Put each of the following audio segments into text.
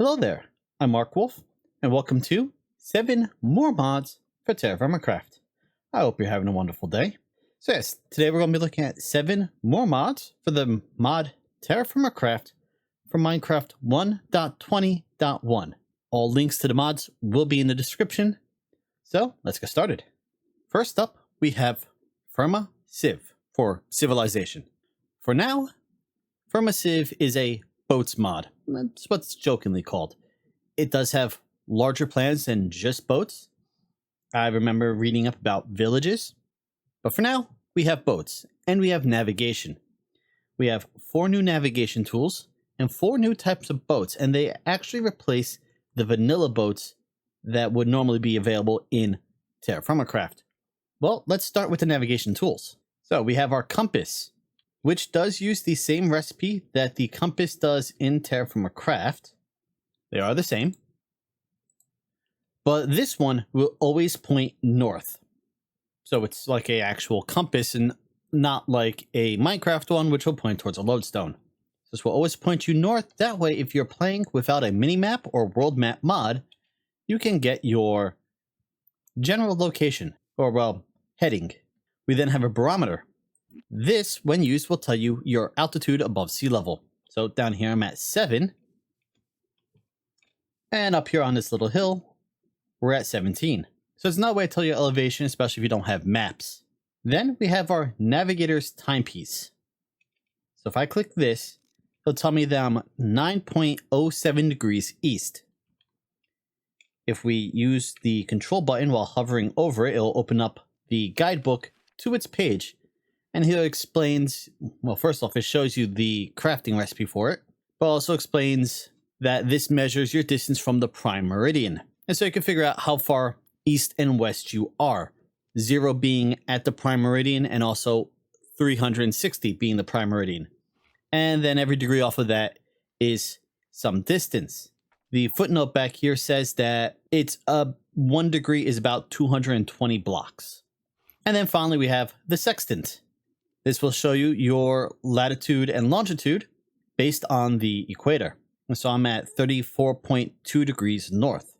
Hello there, I'm Mark Wolf, and welcome to 7 more mods for TerraFirmaCraft. I hope you're having a wonderful day. So yes, today we're going to be looking at 7 more mods for the mod TerraFirmaCraft for Minecraft 1.20.1. All links to the mods will be in the description, so let's get started. First up, we have Firma Civ for Civilization. For now, Firma Civ is a boats mod. That's what's jokingly called. It does have larger plans than just boats. I remember reading up about villages. But for now, we have boats and we have navigation. We have 4 new navigation tools and 4 new types of boats, and they actually replace the vanilla boats that would normally be available in TerraFirmaCraft. Well, let's start with the navigation tools. So we have our compass, which does use the same recipe that the compass does in TerraFirmaCraft. They are the same. But this one will always point north. So it's like an actual compass and not like a Minecraft one, which will point towards a lodestone. This will always point you north. That way, if you're playing without a minimap or world map mod, you can get your general location, or well, heading. We then have a barometer. This, when used, will tell you your altitude above sea level. So down here I'm at 7. And up here on this little hill, we're at 17. So it's another way to tell your elevation, especially if you don't have maps. Then we have our navigator's timepiece. So if I click this, it'll tell me that I'm 9.07 degrees east. If we use the control button while hovering over it, it'll open up the guidebook to its page. And here it explains, well, first off, it shows you the crafting recipe for it, but also explains that this measures your distance from the prime meridian. And so you can figure out how far east and west you are. 0 being at the prime meridian and also 360 being the prime meridian. And then every degree off of that is some distance. The footnote back here says that it's 1 degree is about 220 blocks. And then finally we have the sextant. This will show you your latitude and longitude based on the equator. And so I'm at 34.2 degrees north.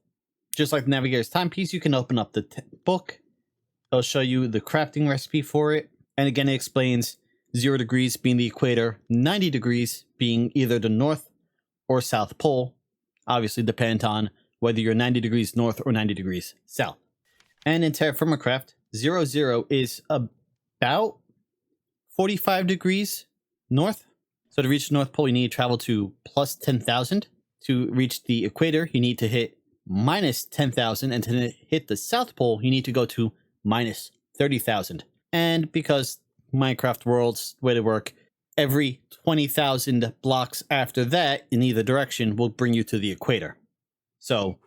Just like the navigator's timepiece, you can open up the book. It'll show you the crafting recipe for it. And again, it explains 0 degrees being the equator, 90 degrees being either the north or south pole. Obviously dependent on whether you're 90 degrees north or 90 degrees south. And in TerraFirmaCraft, 00 is about 45 degrees north. So to reach the North Pole, you need to travel to plus 10,000. To reach the equator, you need to hit minus 10,000. And to hit the South Pole, you need to go to minus 30,000. And because Minecraft worlds, the way they work, every 20,000 blocks after that in either direction will bring you to the equator. So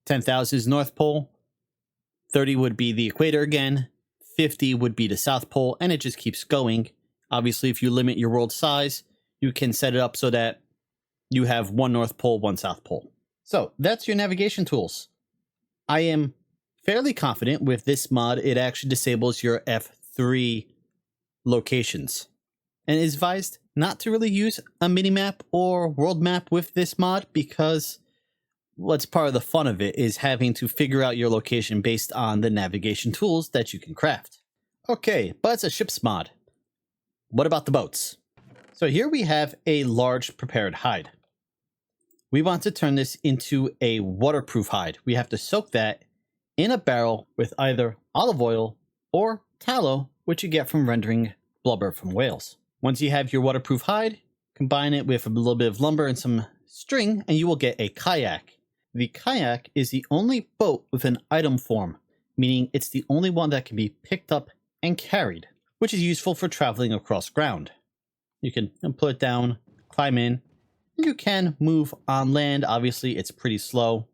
10,000 is North Pole, 30 would be the equator again, 50 would be the South Pole, and it just keeps going. Obviously, if you limit your world size, you can set it up so that you have 1 North Pole, 1 South Pole. So that's your navigation tools. I am fairly confident with this mod, it actually disables your F3 locations. And it is advised not to really use a minimap or world map with this mod because what's part of the fun of it is having to figure out your location based on the navigation tools that you can craft. Okay, but it's a ships mod. What about the boats? So here we have a large prepared hide. We want to turn this into a waterproof hide. We have to soak that in a barrel with either olive oil or tallow, which you get from rendering blubber from whales. Once you have your waterproof hide, combine it with a little bit of lumber and some string, and you will get a kayak. The kayak is the only boat with an item form, meaning it's the only one that can be picked up and carried, which is useful for traveling across ground. You can put it down, climb in, and you can move on land. Obviously, it's pretty slow.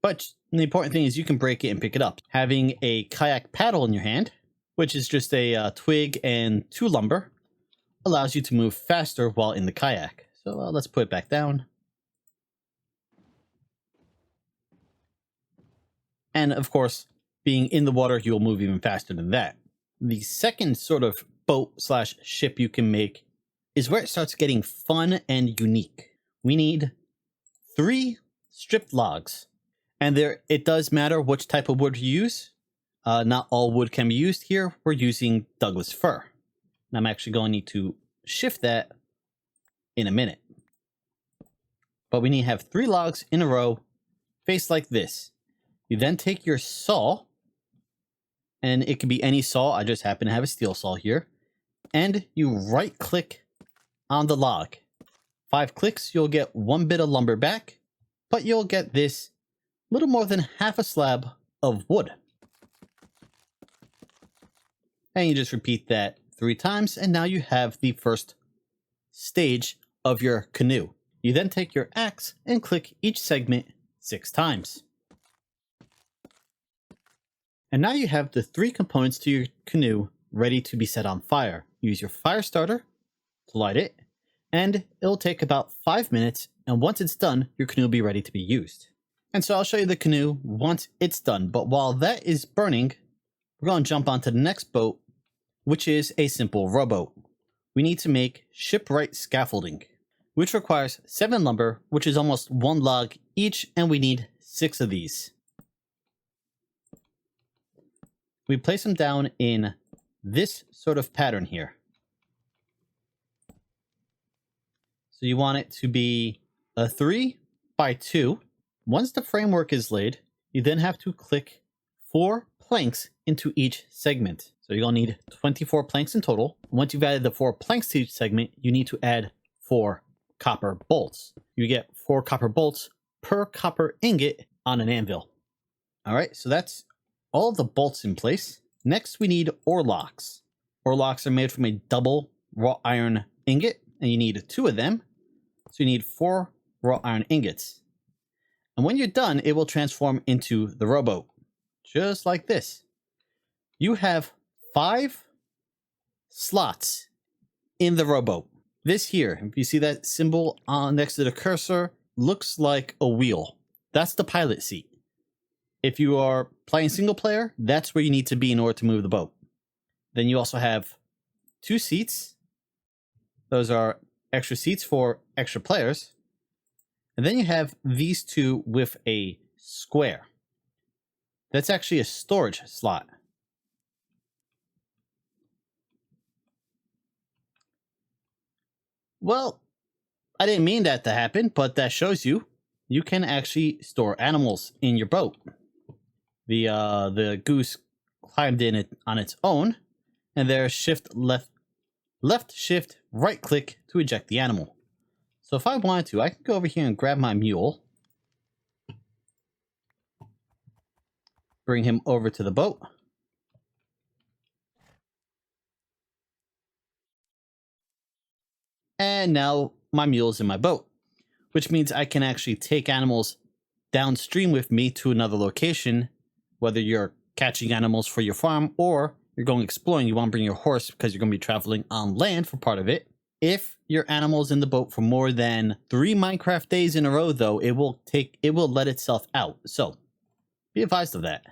But the important thing is you can break it and pick it up. Having a kayak paddle in your hand, which is just a twig and 2 lumber, allows you to move faster while in the kayak. So let's put it back down. And of course, being in the water, you'll move even faster than that. The second sort of boat slash ship you can make is where it starts getting fun and unique. we need 3 stripped logs. And there, it does matter which type of wood you use. Not all wood can be used here. We're using Douglas fir. And I'm actually going to need to shift that in a minute. But we need to have 3 logs in a row, faced like this. You then take your saw, and it could be any saw. I just happen to have a steel saw here. And you right click on the log. 5 clicks, you'll get 1 bit of lumber back, but you'll get this little more than half a slab of wood. And you just repeat that 3 times, and now you have the first stage of your canoe. You then take your axe and click each segment 6 times. And now you have the 3 components to your canoe ready to be set on fire. Use your fire starter to light it, and it'll take about 5 minutes, and once it's done, your canoe will be ready to be used. And so I'll show you the canoe once it's done, but while that is burning, we're going to jump onto the next boat, which is a simple rowboat. We need to make shipwright scaffolding, which requires 7 lumber, which is almost 1 log each, and we need 6 of these. We place them down in this sort of pattern here. So you want it to be a 3 by 2. Once the framework is laid, you then have to click 4 planks into each segment. So you're going to need 24 planks in total. Once you've added the 4 planks to each segment, you need to add 4 copper bolts. You get 4 copper bolts per copper ingot on an anvil. All right, so that's all of the bolts in place. Next, we need oarlocks. Oarlocks are made from a double wrought iron ingot, and you need 2 of them. So you need 4 wrought iron ingots. And when you're done, it will transform into the rowboat, just like this. You have 5 slots in the rowboat. This here, if you see that symbol on next to the cursor, looks like a wheel. That's the pilot seat. If you are playing single player, that's where you need to be in order to move the boat. Then you also have 2 seats. Those are extra seats for extra players. And then you have these 2 with a square. That's actually a storage slot. Well, I didn't mean that to happen, but that shows you can actually store animals in your boat. The goose climbed in it on its own, and there's shift left shift right click to eject the animal. So if I wanted to, I can go over here and grab my mule, bring him over to the boat, and now my mule's in my boat, which means I can actually take animals downstream with me to another location, whether you're catching animals for your farm or you're going exploring. You want to bring your horse because you're going to be traveling on land for part of it. If your animal's in the boat for more than 3 Minecraft days in a row, though, it will let itself out. So be advised of that.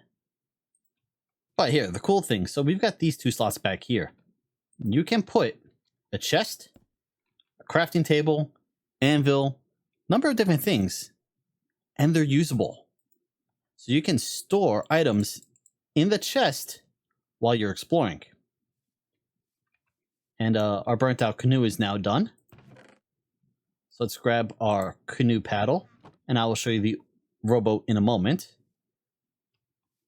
But here, the cool thing. So we've got these 2 slots back here. You can put a chest, a crafting table, anvil, number of different things, and they're usable. So you can store items in the chest while you're exploring. And our burnt out canoe is now done. So let's grab our canoe paddle, and I will show you the rowboat in a moment.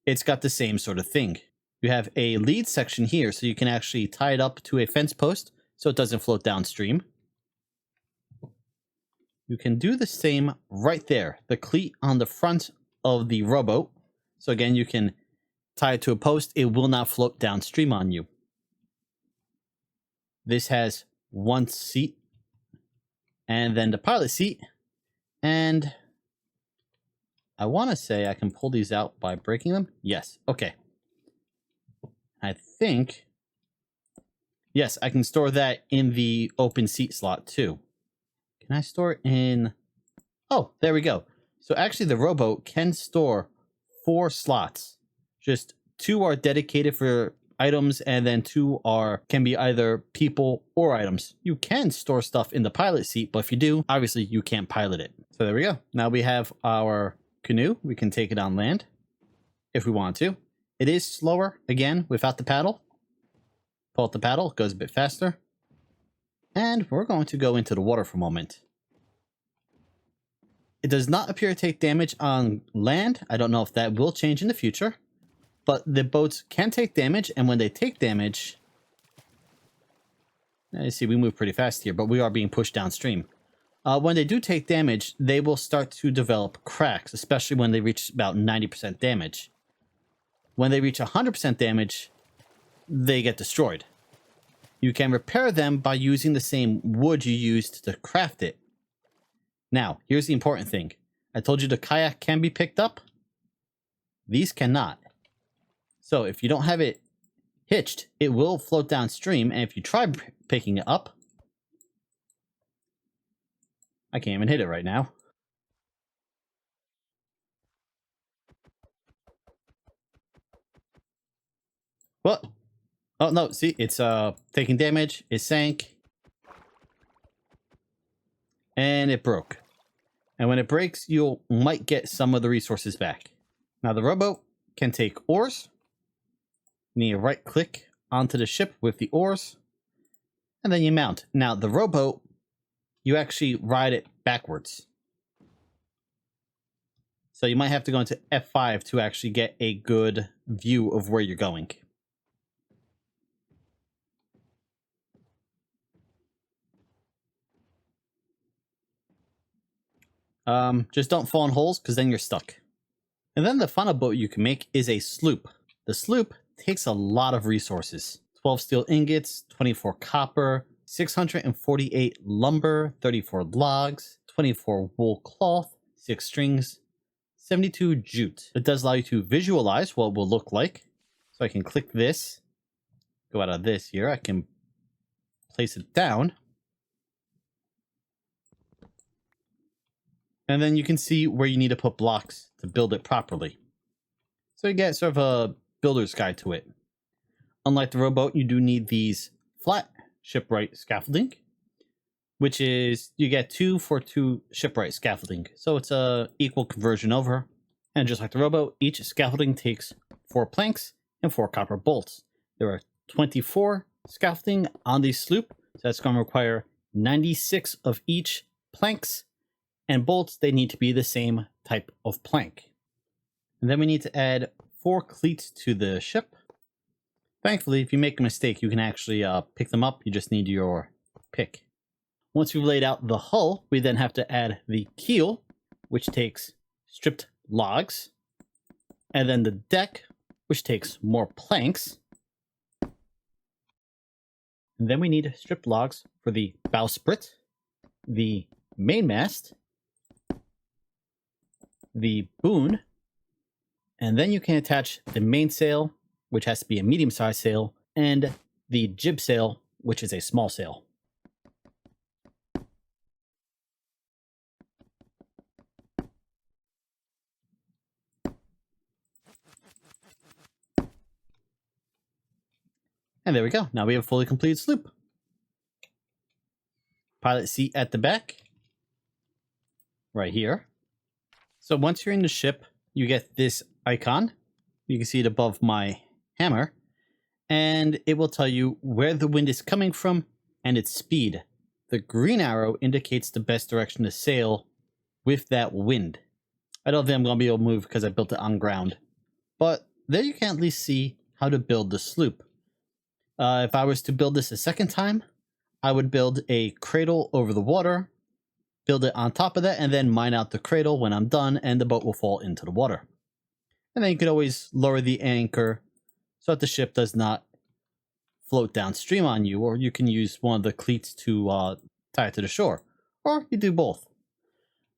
It's got the same sort of thing. You have a lead section here, so you can actually tie it up to a fence post so it doesn't float downstream. You can do the same right there, the cleat on the front of the rowboat. So again, you can tie it to a post. It will not float downstream on you. This has 1 seat, and then the pilot seat. And I want to say I can pull these out by breaking them. Yes. Okay. I think, yes, I can store that in the open seat slot too. Can I store it in? Oh, there we go. So actually the rowboat can store 4 slots. Just 2 are dedicated for items, and then 2 can be either people or items. You can store stuff in the pilot seat, but if you do, obviously you can't pilot it. So there we go. Now we have our canoe. We can take it on land if we want to. It is slower, again, without the paddle. Pull out the paddle, it goes a bit faster. And we're going to go into the water for a moment. It does not appear to take damage on land. I don't know if that will change in the future. But the boats can take damage, and when they take damage... You see, we move pretty fast here, but we are being pushed downstream. When they do take damage, they will start to develop cracks, especially when they reach about 90% damage. When they reach 100% damage, they get destroyed. You can repair them by using the same wood you used to craft it. Now, here's the important thing. I told you the kayak can be picked up. These cannot. So if you don't have it hitched, it will float downstream, and if you try picking it up... I can't even hit it right now. What? Oh, no, see, it's taking damage, it sank, and it broke. And when it breaks, you might get some of the resources back. Now, the rowboat can take oars. You need to right-click onto the ship with the oars, and then you mount. Now, the rowboat, you actually ride it backwards. So you might have to go into F5 to actually get a good view of where you're going. Just don't fall in holes, because then you're stuck. And then the final boat you can make is a sloop. The sloop takes a lot of resources. 12 steel ingots, 24 copper, 648 lumber, 34 logs, 24 wool cloth, 6 strings, 72 jute. It does allow you to visualize what it will look like. So I can click this, go out of this here, I can place it down. And then you can see where you need to put blocks to build it properly. So you get sort of a builder's guide to it. Unlike the rowboat, you do need these flat shipwright scaffolding, which is, you get 2 for 2 shipwright scaffolding. So it's a equal conversion over. And just like the rowboat, each scaffolding takes 4 planks and 4 copper bolts. There are 24 scaffolding on the sloop, so that's going to require 96 of each planks. And bolts, they need to be the same type of plank. And then we need to add 4 cleats to the ship. Thankfully, if you make a mistake, you can actually pick them up. You just need your pick. Once we've laid out the hull, we then have to add the keel, which takes stripped logs. And then the deck, which takes more planks. And then we need stripped logs for the bowsprit, the mainmast, the boom, and then you can attach the mainsail, which has to be a medium-sized sail, and the jib sail, which is a small sail. And there we go. Now we have a fully completed sloop. Pilot seat at the back, right here. So once you're in the ship, you get this icon. You can see it above my hammer. And it will tell you where the wind is coming from and its speed. The green arrow indicates the best direction to sail with that wind. I don't think I'm going to be able to move because I built it on ground. But there you can at least see how to build the sloop. If I was to build this a second time, I would build a cradle over the water, build it on top of that, and then mine out the cradle when I'm done, and the boat will fall into the water. And then you could always lower the anchor so that the ship does not float downstream on you, or you can use one of the cleats to tie it to the shore, or you do both.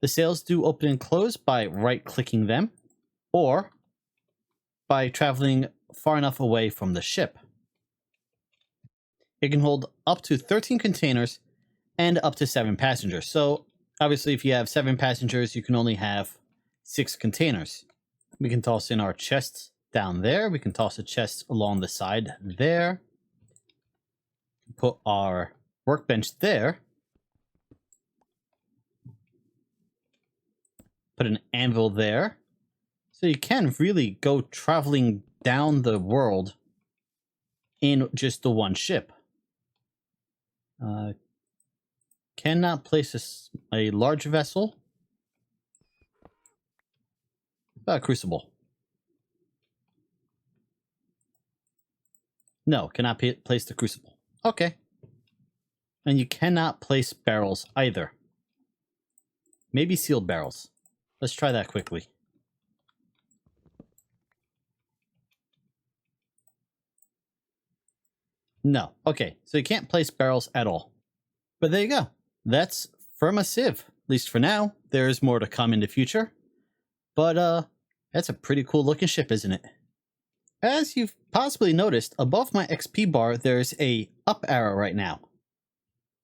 The sails do open and close by right-clicking them, or by traveling far enough away from the ship. It can hold up to 13 containers and up to 7 passengers. So obviously if you have 7 passengers, you can only have 6 containers. We can toss in our chests down there. We can toss a chest along the side there. Put our workbench there. Put an anvil there. So you can really go traveling down the world in just the one ship. Cannot place a large vessel. Crucible. No, cannot place the crucible. Okay. And you cannot place barrels either. Maybe sealed barrels. Let's try that quickly. No. Okay, so you can't place barrels at all. But there you go. That's Firma Civ. At least for now. There's more to come in the future. But, that's a pretty cool looking ship, isn't it? As you've possibly noticed, above my XP bar, there's a up arrow right now.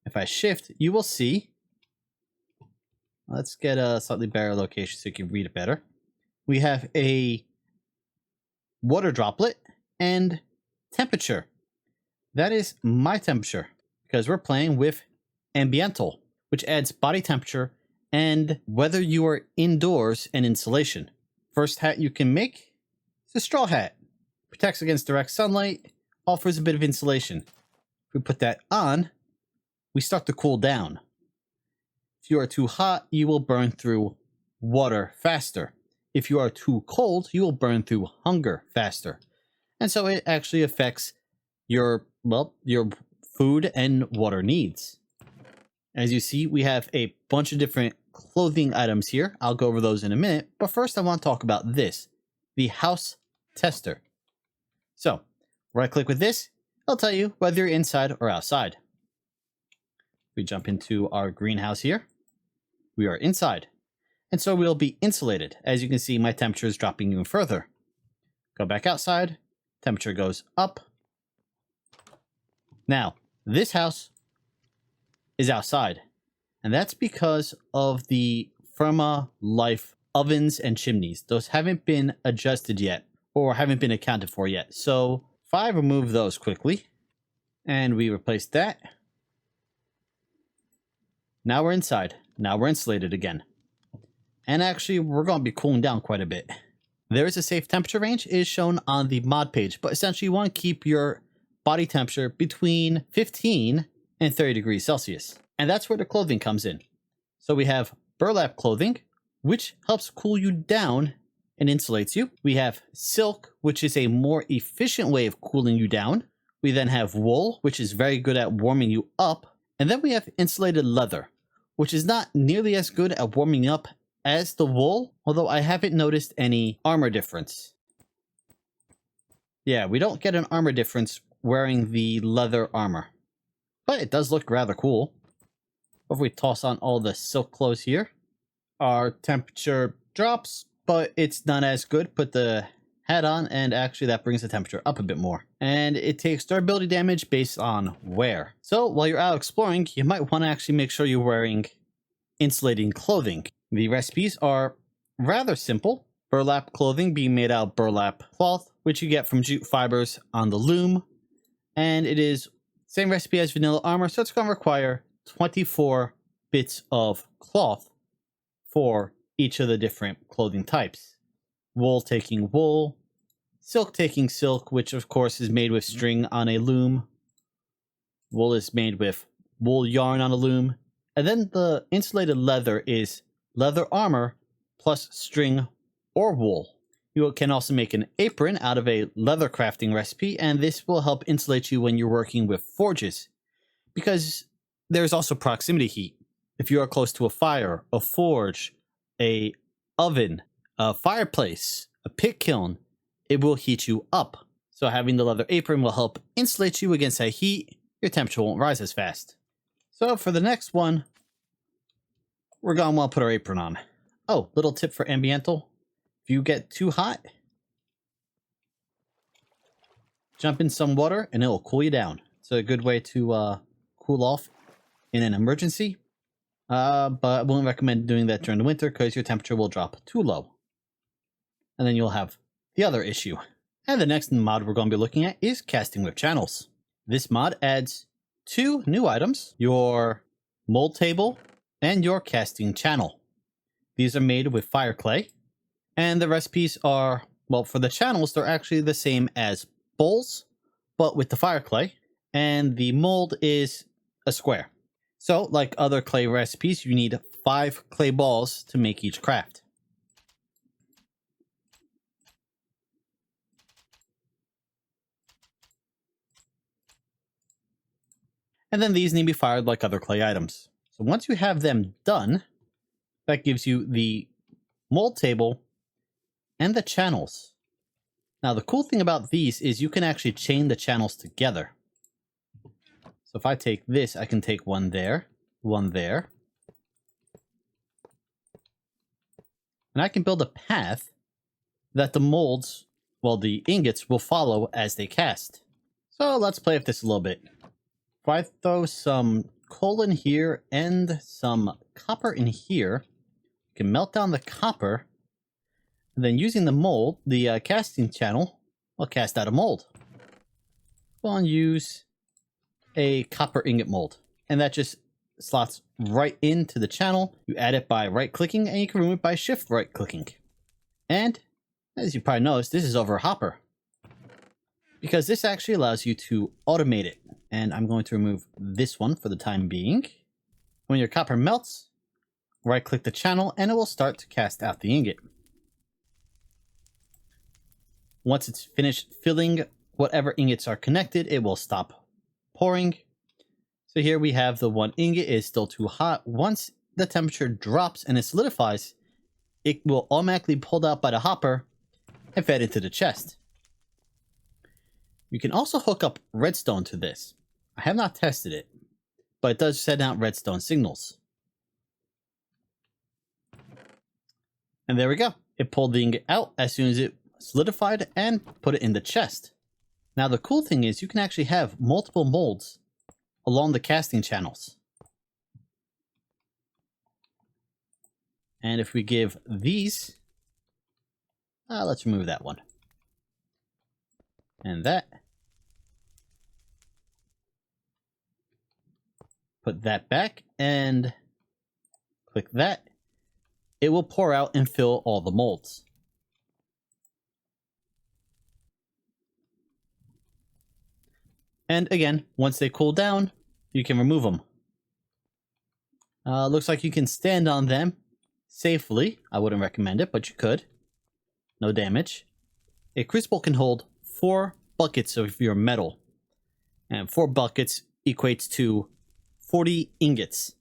If I shift, you will see... Let's get a slightly better location so you can read it better. We have a water droplet and temperature. That is my temperature because we're playing with Ambiental, which adds body temperature and whether you are indoors and insulation. First hat you can make is a straw hat. Protects against direct sunlight, offers a bit of insulation. If we put that on, we start to cool down. If you are too hot, you will burn through water faster. If you are too cold, you will burn through hunger faster. And so it actually affects your food and water needs. As you see, we have a bunch of different clothing items here. I'll go over those in a minute, but first I want to talk about this, the house tester. So, right click with this, it'll tell you whether you're inside or outside. We jump into our greenhouse here. We are inside, and so we'll be insulated. As you can see, my temperature is dropping even further. Go back outside, temperature goes up. Now, this house is outside, and that's because of the Firma Life ovens and chimneys. Those haven't been adjusted yet, or haven't been accounted for yet. So, if I remove those quickly, and we replace that, now we're inside. Now we're insulated again. And actually, we're going to be cooling down quite a bit. There is a safe temperature range. It is shown on the mod page, but essentially you want to keep your body temperature between 15 and 30 degrees Celsius. And that's where the clothing comes in. So we have burlap clothing, which helps cool you down and insulates you. We have silk, which is a more efficient way of cooling you down. We then have wool, which is very good at warming you up. And then we have insulated leather, which is not nearly as good at warming up as the wool, although I haven't noticed any armor difference. Yeah, we don't get an armor difference wearing the leather armor, but it does look rather cool. If we toss on all the silk clothes here, our temperature drops, but it's not as good. Put the hat on, and actually that brings the temperature up a bit more. And it takes durability damage based on wear. So while you're out exploring, you might want to actually make sure you're wearing insulating clothing. The recipes are rather simple. Burlap clothing being made out of burlap cloth, which you get from jute fibers on the loom. And it is same recipe as vanilla armor, so it's going to require 24 bits of cloth for each of the different clothing types. Wool taking wool, silk taking silk, which of course is made with string on a loom. Wool is made with wool yarn on a loom. And then the insulated leather is leather armor plus string or wool. You can also make an apron out of a leather crafting recipe, and this will help insulate you when you're working with forges, because there's also proximity heat. If you are close to a fire, a forge, a oven, a fireplace, a pit kiln, it will heat you up. So having the leather apron will help insulate you against that heat. Your temperature won't rise as fast. So for the next one, we're going to want to put our apron on. Oh, little tip for Ambiental. If you get too hot, jump in some water and it'll cool you down. It's a good way to cool off in an emergency. But I wouldn't recommend doing that during the winter because your temperature will drop too low. And then you'll have the other issue. And the next mod we're going to be looking at is casting with channels. This mod adds 2 new items, your mold table and your casting channel. These are made with fire clay, and the recipes are, well, for the channels, they're actually the same as bowls, but with the fire clay, and the mold is a square. So, like other clay recipes, you need 5 clay balls to make each craft. And then these need to be fired like other clay items. So once you have them done, that gives you the mold table and the channels. Now the cool thing about these is you can actually chain the channels together. So if I take this, I can take one there, and I can build a path that the molds, well, the ingots will follow as they cast. So let's play with this a little bit. If I throw some coal in here and some copper in here, you can melt down the copper, and then using the mold, the casting channel, will cast out a mold. We'll use a copper ingot mold, and that just slots right into the channel. You add it by right-clicking, and you can remove it by shift right-clicking. And as you probably noticed, this is over a hopper, because this actually allows you to automate it. And I'm going to remove this one for the time being. When your copper melts, right-click the channel, and it will start to cast out the ingot. Once it's finished filling whatever ingots are connected, it will stop pouring. So here we have the one ingot is still too hot. Once the temperature drops and it solidifies, it will automatically be pulled out by the hopper and fed into the chest. You can also hook up redstone to this. I have not tested it, but it does send out redstone signals. And there we go. It pulled the ingot out as soon as it solidified and put it in the chest. Now the cool thing is you can actually have multiple molds along the casting channels. And if we give these, let's remove that one. And that. Put that back and click that. It will pour out and fill all the molds. And again, once they cool down, you can remove them. Looks like you can stand on them safely. I wouldn't recommend it, but you could. No damage. A crucible can hold 4 buckets of your metal. And 4 buckets equates to 40 ingots.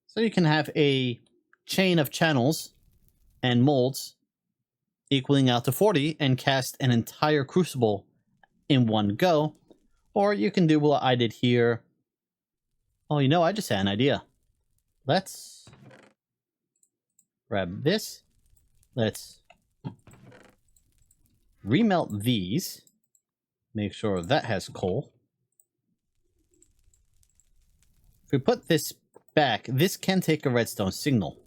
So you can have a chain of channels and molds equaling out to 40 and cast an entire crucible in one go. Or you can do what I did here. Oh, you know, I just had an idea. Let's grab this. Let's remelt these. Make sure that has coal. If we put this back, this can take a redstone signal.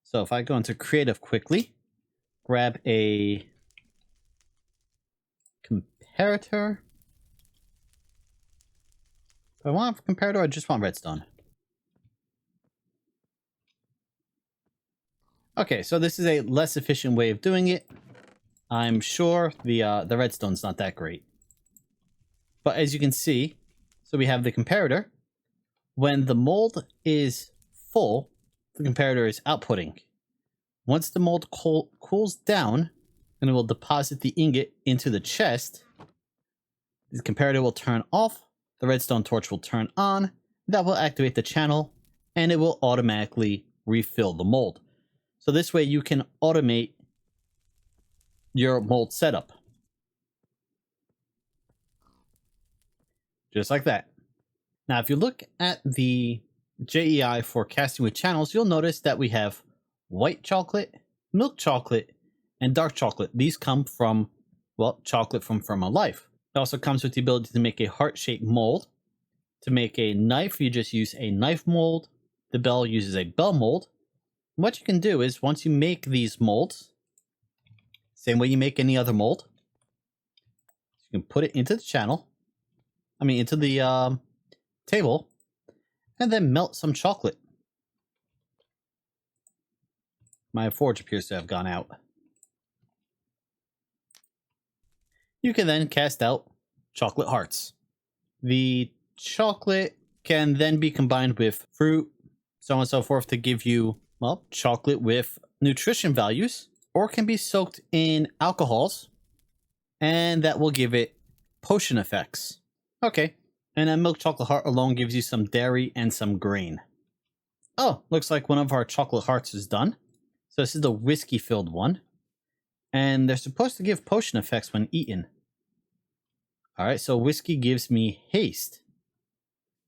So if I go into creative quickly, grab a comparator. Do I want a comparator or I just want redstone? Okay, so this is a less efficient way of doing it. I'm sure the redstone's not that great. But as you can see, so we have the comparator. When the mold is full, the comparator is outputting. Once the mold cools down, and it will deposit the ingot into the chest, the comparator will turn off, the redstone torch will turn on, that will activate the channel, and it will automatically refill the mold. So this way you can automate your mold setup. Just like that. Now, if you look at the JEI for casting with channels, you'll notice that we have white chocolate, milk chocolate, and dark chocolate. These come from, well, chocolate from Firma Life. It also comes with the ability to make a heart-shaped mold. To make a knife, you just use a knife mold. The bell uses a bell mold. What you can do is, once you make these molds, Same way you make any other mold. You can put it into the channel. I mean, into the table. And then melt some chocolate. My forge appears to have gone out. You can then cast out chocolate hearts. The chocolate can then be combined with fruit, so on and so forth, to give you, well, chocolate with nutrition values, or can be soaked in alcohols, and that will give it potion effects. Okay, and a milk chocolate heart alone gives you some dairy and some grain. Oh, looks like one of our chocolate hearts is done. So this is the whiskey-filled one. And they're supposed to give potion effects when eaten. Alright, so whiskey gives me haste.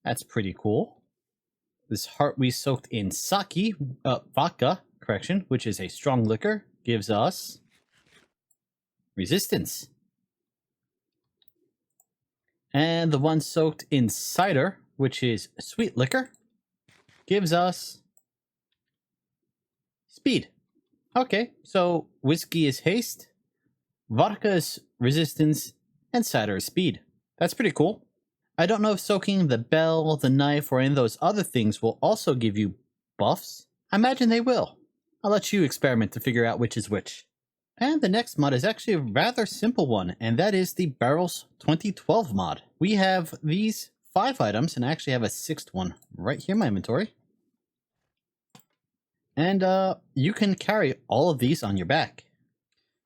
That's pretty cool. This heart we soaked in vodka, which is a strong liquor, gives us resistance. And the one soaked in cider, which is sweet liquor, gives us speed. Okay, so whiskey is haste, vodka is resistance, and cider is speed. That's pretty cool. I don't know if soaking the bell, the knife, or any of those other things will also give you buffs. I imagine they will. I'll let you experiment to figure out which is which. And the next mod is actually a rather simple one, and that is the Barrels 2012 mod. We have these 5 items, and I actually have a 6th one right here in my inventory. And you can carry all of these on your back.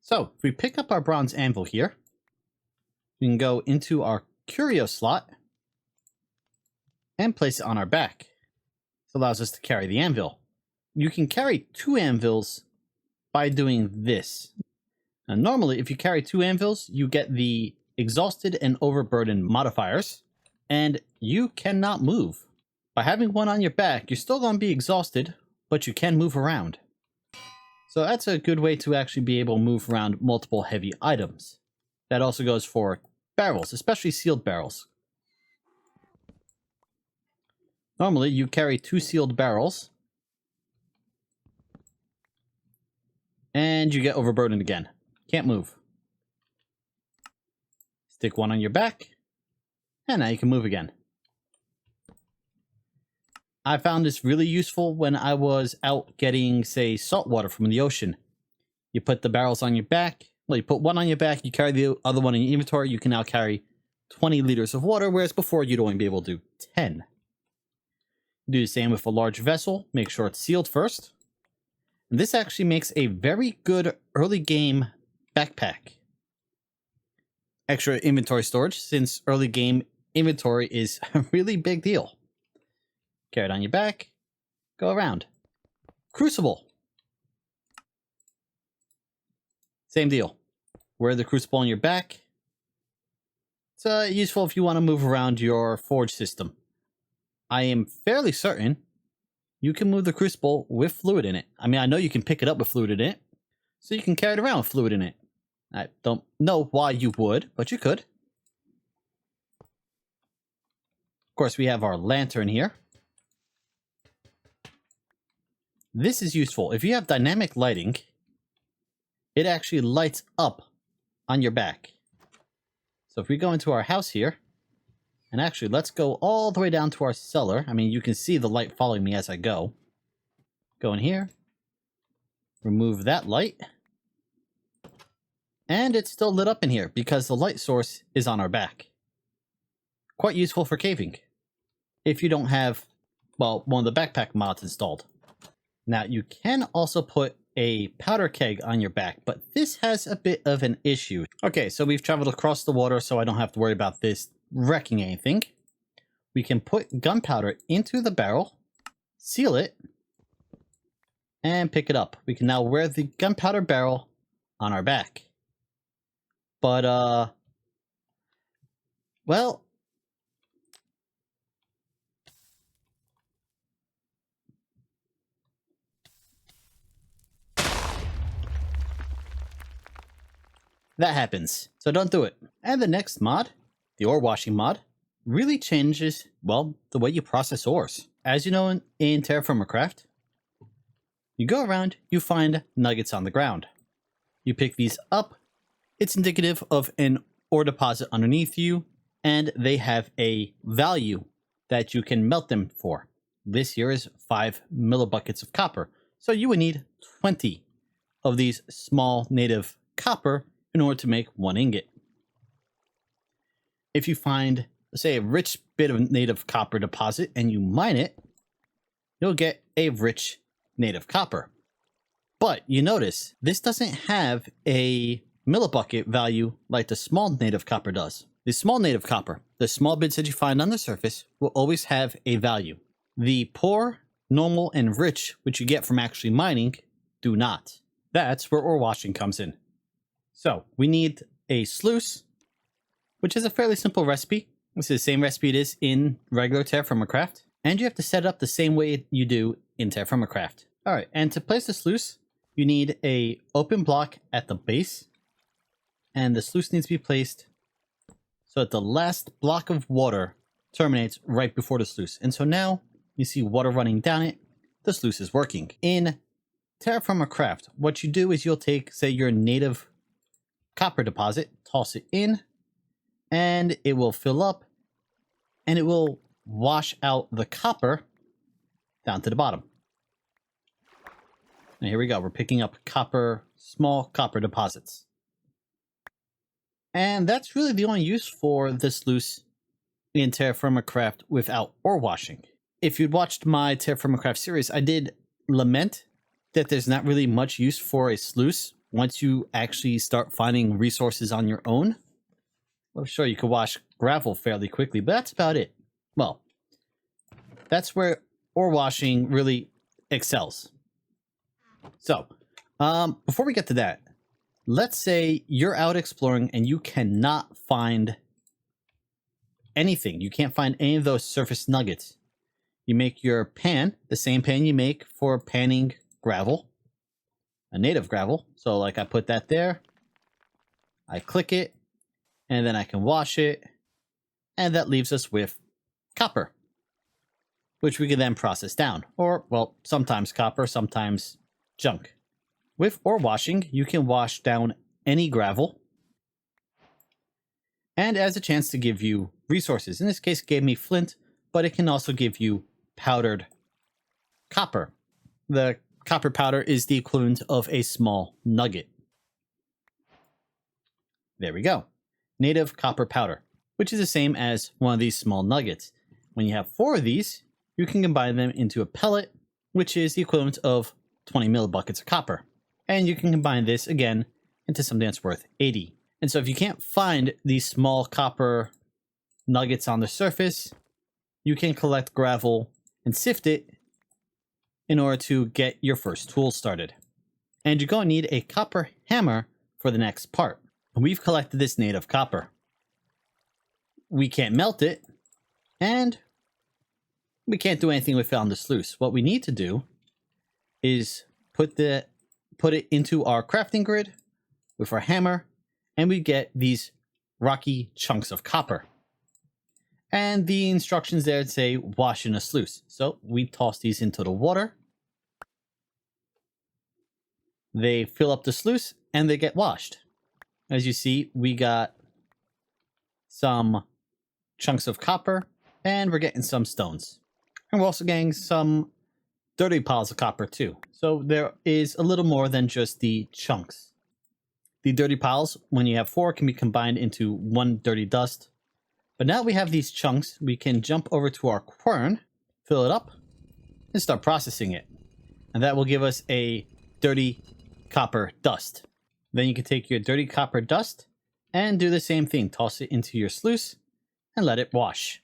So if we pick up our bronze anvil here, we can go into our curio slot and place it on our back. This allows us to carry the anvil. You can carry 2 anvils by doing this. Now, normally, if you carry 2 anvils, you get the exhausted and overburdened modifiers, and you cannot move. By having one on your back, you're still going to be exhausted, but you can move around. So that's a good way to actually be able to move around multiple heavy items. That also goes for barrels, especially sealed barrels. Normally, you carry 2 sealed barrels, and you get overburdened again. Can't move. Stick one on your back, and now you can move again. I found this really useful when I was out getting, say, salt water from the ocean. You put the barrels on your back. Well, you put one on your back, you carry the other one in your inventory. You can now carry 20 liters of water, whereas before you'd only be able to do 10. Do the same with a large vessel. Make sure it's sealed first. And this actually makes a very good early game backpack. Extra inventory storage, since early game inventory is a really big deal. Carry it on your back. Go around. Crucible. Same deal. Wear the crucible on your back. It's useful if you want to move around your forge system. I am fairly certain you can move the crucible with fluid in it. I mean, I know you can pick it up with fluid in it, so you can carry it around with fluid in it. I don't know why you would, but you could. Of course, we have our lantern here. This is useful. If you have dynamic lighting, it actually lights up on your back. So if we go into our house here, and actually let's go all the way down to our cellar. I mean, you can see the light following me as I go. Go in here, remove that light, and it's still lit up in here because the light source is on our back. Quite useful for caving if you don't have, well, one of the backpack mods installed. Now, you can also put a powder keg on your back, but this has a bit of an issue. Okay, so we've traveled across the water, so I don't have to worry about this wrecking anything. We can put gunpowder into the barrel, seal it, and pick it up. We can now wear the gunpowder barrel on our back. But, well, that happens, so don't do it. And the next mod, the ore washing mod, really changes, well, the way you process ores. As you know in TerraFirmaCraft, you go around, you find nuggets on the ground. You pick these up. It's indicative of an ore deposit underneath you, and they have a value that you can melt them for. This here is 5 millibuckets of copper. So you would need 20 of these small native copper in order to make 1 ingot. If you find, say, a rich bit of native copper deposit and you mine it, you'll get a rich native copper. But you notice this doesn't have a millibucket value like the small native copper does. The small native copper, the small bits that you find on the surface, will always have a value. The poor, normal, and rich, which you get from actually mining, do not. That's where ore washing comes in. So we need a sluice, which is a fairly simple recipe. This is the same recipe it is in regular TerraFirmaCraft, and you have to set it up the same way you do in TerraFirmaCraft. All right, and to place the sluice, you need a open block at the base, and the sluice needs to be placed so that the last block of water terminates right before the sluice. And so now you see water running down it. The sluice is working. In TerraFirmaCraft, what you do is you'll take, say, your native copper deposit, toss it in, and it will fill up, and it will wash out the copper down to the bottom. And here we go. We're picking up copper, small copper deposits. And that's really the only use for this sluice in TerraFirmaCraft without ore washing. If you'd watched my TerraFirmaCraft series, I did lament that there's not really much use for a sluice once you actually start finding resources on your own. Well, sure, you could wash gravel fairly quickly, but that's about it. Well, that's where ore washing really excels. So, before we get to that, let's say you're out exploring and you cannot find anything. You can't find any of those surface nuggets. You make your pan, the same pan you make for panning gravel, a native gravel. So like I put that there, I click it, and then I can wash it, and that leaves us with copper, which we can then process down. Or, well, sometimes copper, sometimes junk. With ore washing, you can wash down any gravel, and it has a chance to give you resources. In this case, it gave me flint, but it can also give you powdered copper. The copper powder is the equivalent of a small nugget. There we go. Native copper powder, which is the same as one of these small nuggets. When you have 4 of these, you can combine them into a pellet, which is the equivalent of 20 millibuckets of copper. And you can combine this again into something that's worth 80. And so if you can't find these small copper nuggets on the surface, you can collect gravel and sift it in order to get your first tool started. And you're going to need a copper hammer for the next part. And we've collected this native copper. We can't melt it, and we can't do anything with it on the sluice. What we need to do is put it into our crafting grid with our hammer, and we get these rocky chunks of copper. And the instructions there say wash in a sluice. So we toss these into the water. They fill up the sluice and they get washed. As you see, we got some chunks of copper and we're getting some stones. And we're also getting some dirty piles of copper too. So there is a little more than just the chunks. The dirty piles, when you have 4, can be combined into 1 dirty dust. But now we have these chunks, we can jump over to our quern, fill it up, and start processing it. And that will give us a dirty copper dust. Then you can take your dirty copper dust and do the same thing. Toss it into your sluice and let it wash.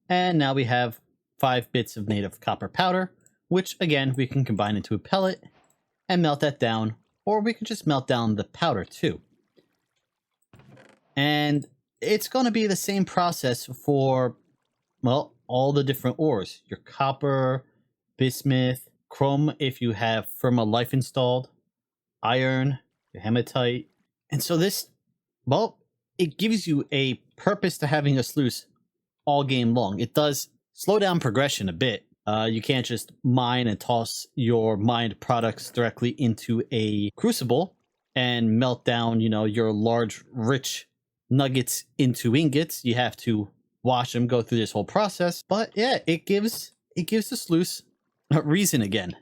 And now we have 5 bits of native copper powder, which again we can combine into a pellet and melt that down, or we can just melt down the powder too. And it's going to be the same process for, well, all the different ores. Your copper, bismuth, chrome if you have Firma Life installed, iron, your hematite. And so this, well, it gives you a purpose to having a sluice all game long. It does slow down progression a bit. You can't just mine and toss your mined products directly into a crucible. and melt down, your large, rich nuggets into ingots. You have to wash them, go through this whole process. But yeah, it gives the sluice a reason again,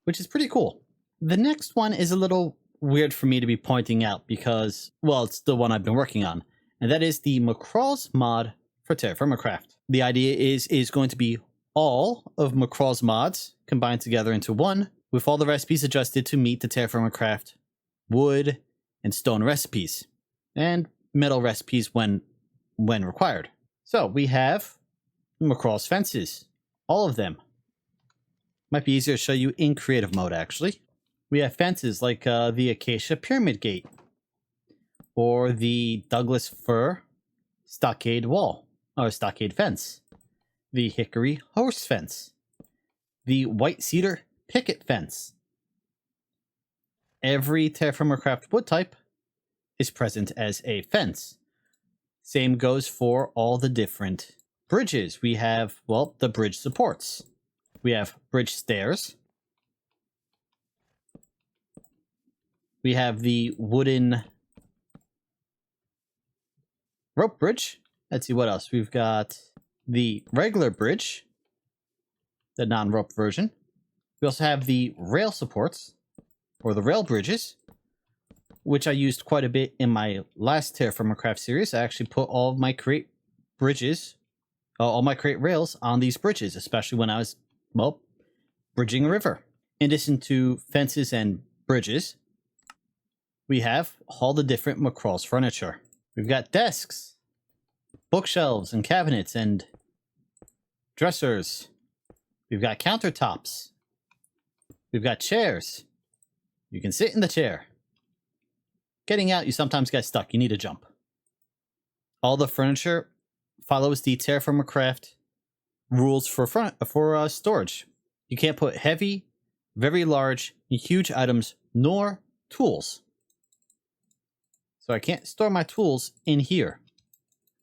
which is pretty cool. The next one is a little weird for me to be pointing out because, well, it's the one I've been working on, and that is the Macaw's mod for TerraFirmaCraft. The idea is going to be all of Macaw's mods combined together into one, with all the recipes adjusted to meet the TerraFirmaCraft wood and stone recipes, and metal recipes when required. So we have Macaw's fences, all of them. Might be easier to show you in creative mode, actually. We have fences like the Acacia Pyramid Gate, or the Douglas Fir Stockade Wall, or Stockade Fence, the Hickory Horse Fence, the White Cedar Picket Fence. Every TerraFirmaCraft wood type is present as a fence. Same goes for all the different bridges. We have, well, the bridge supports. We have bridge stairs. We have the wooden rope bridge. Let's see what else. We've got the regular bridge, the non-rope version. We also have the rail supports, or the rail bridges, which I used quite a bit in my last TerraFirmaCraft series. I actually put all of my crate bridges, all my crate rails on these bridges, especially when I was, well, bridging a river. In addition to fences and bridges, we have all the different Macaw's furniture. We've got desks, bookshelves and cabinets and dressers. We've got countertops. We've got chairs. You can sit in the chair. Getting out, you sometimes get stuck. You need to jump. All the furniture follows the TerraFirmaCraft rules for storage. You can't put heavy, very large, and huge items, nor tools. So I can't store my tools in here,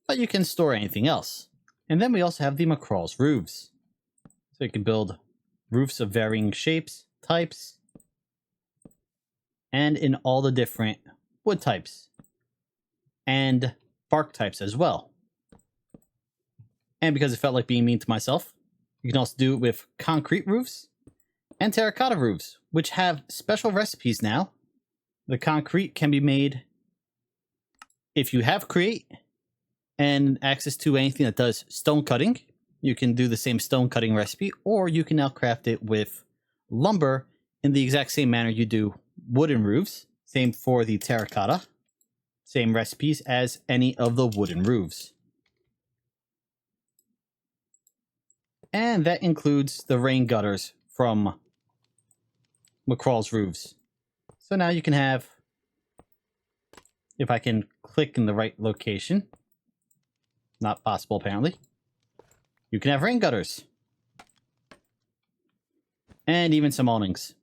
but you can store anything else. And then we also have the Macaw's roofs. So you can build roofs of varying shapes, types, and in all the different wood types and bark types as well. And because it felt like being mean to myself, you can also do it with concrete roofs and terracotta roofs, which have special recipes now. The concrete can be made if you have Create and access to anything that does stone cutting. You can do the same stone cutting recipe, or you can now craft it with lumber in the exact same manner you do wooden roofs. Same for the terracotta. Same recipes as any of the wooden roofs. And that includes the rain gutters from Macaw's roofs. So now you can have, if I can click in the right location, not possible apparently, you can have rain gutters. And even some awnings.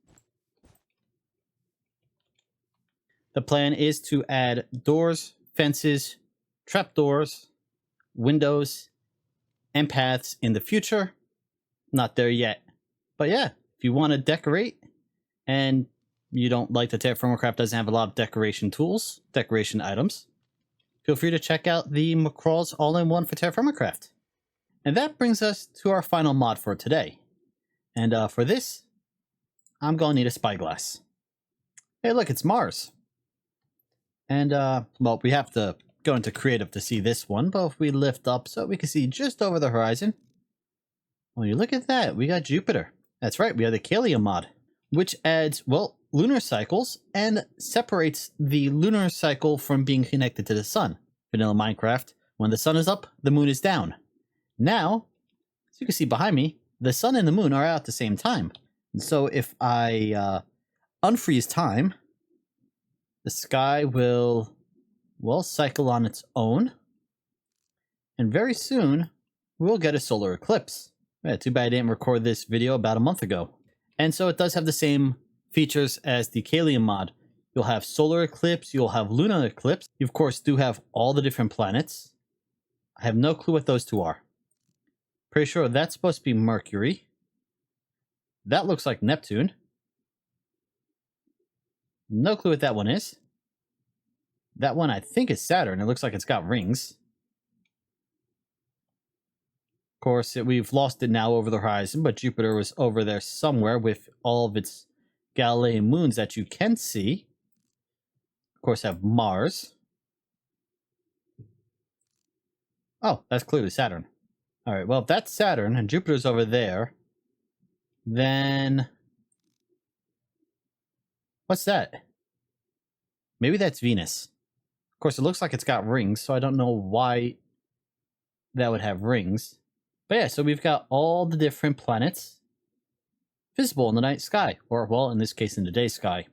The plan is to add doors, fences, trapdoors, windows, and paths in the future. Not there yet. But yeah, if you want to decorate and you don't like the TerraFirmaCraft doesn't have a lot of decoration tools, decoration items, feel free to check out the Macaw's all-in-one for TerraFirmaCraft. And that brings us to our final mod for today. And for this, I'm going to need a spyglass. Hey, look, it's Mars. And, well, we have to go into creative to see this one, but if we lift up so we can see just over the horizon, well, you look at that, we got Jupiter. That's right, we have the Caelum mod, which adds, well, lunar cycles and separates the lunar cycle from being connected to the sun. Vanilla Minecraft, when the sun is up, the moon is down. Now, as you can see behind me, the sun and the moon are out at the same time. And so if I unfreeze time, the sky will, well, cycle on its own. And very soon, we'll get a solar eclipse. Yeah, too bad I didn't record this video about a month ago. And so it does have the same features as the Caelum mod. You'll have solar eclipse, you'll have lunar eclipse. You, of course, do have all the different planets. I have no clue what those two are. Pretty sure that's supposed to be Mercury. That looks like Neptune. No clue what that one is. That one I think is Saturn. It looks like it's got rings. Of course, we've lost it now over the horizon, but Jupiter was over there somewhere with all of its Galilean moons that you can see. Of course, have Mars. Oh, that's clearly Saturn. All right, well, if that's Saturn and Jupiter's over there, then what's that? Maybe that's Venus. Of course, it looks like it's got rings, so I don't know why that would have rings. But yeah, so we've got all the different planets visible in the night sky, or, well, in this case, in the day sky.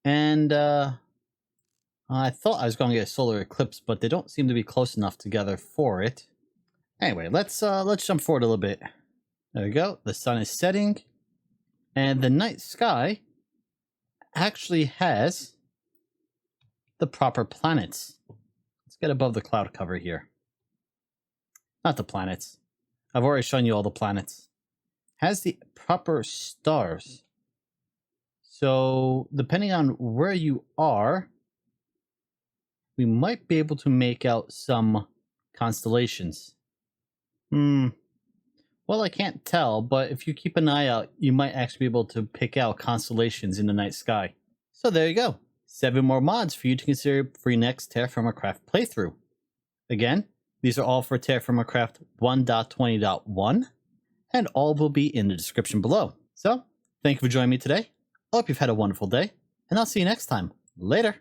And I thought I was going to get a solar eclipse, but they don't seem to be close enough together for it. Anyway, let's jump forward a little bit. There we go. The sun is setting, and the night sky actually has the proper planets. Let's get above the cloud cover here. Not the planets. I've already shown you all the planets. Has the proper stars. So, depending on where you are, we might be able to make out some constellations. Well, I can't tell, but if you keep an eye out, you might actually be able to pick out constellations in the night sky. So there you go. 7 more mods for you to consider for your next TerraFirmaCraft playthrough. Again, these are all for TerraFirmaCraft 1.20.1, and all will be in the description below. So, thank you for joining me today. I hope you've had a wonderful day, and I'll see you next time. Later!